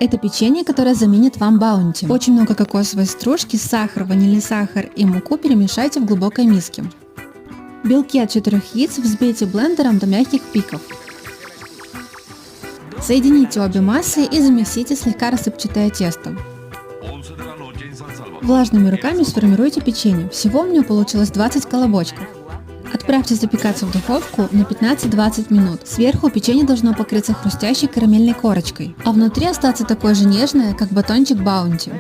Это печенье, которое заменит вам баунти. Очень много кокосовой стружки, сахар, ванильный сахар и муку перемешайте в глубокой миске. Белки от 4 яиц взбейте блендером до мягких пиков. Соедините обе массы и замесите слегка рассыпчатое тесто. Влажными руками сформируйте печенье. Всего у меня получилось 20 колобочков. Отправьте запекаться в духовку на 15-20 минут. Сверху печенье должно покрыться хрустящей карамельной корочкой, а внутри остаться такое же нежное, как батончик баунти.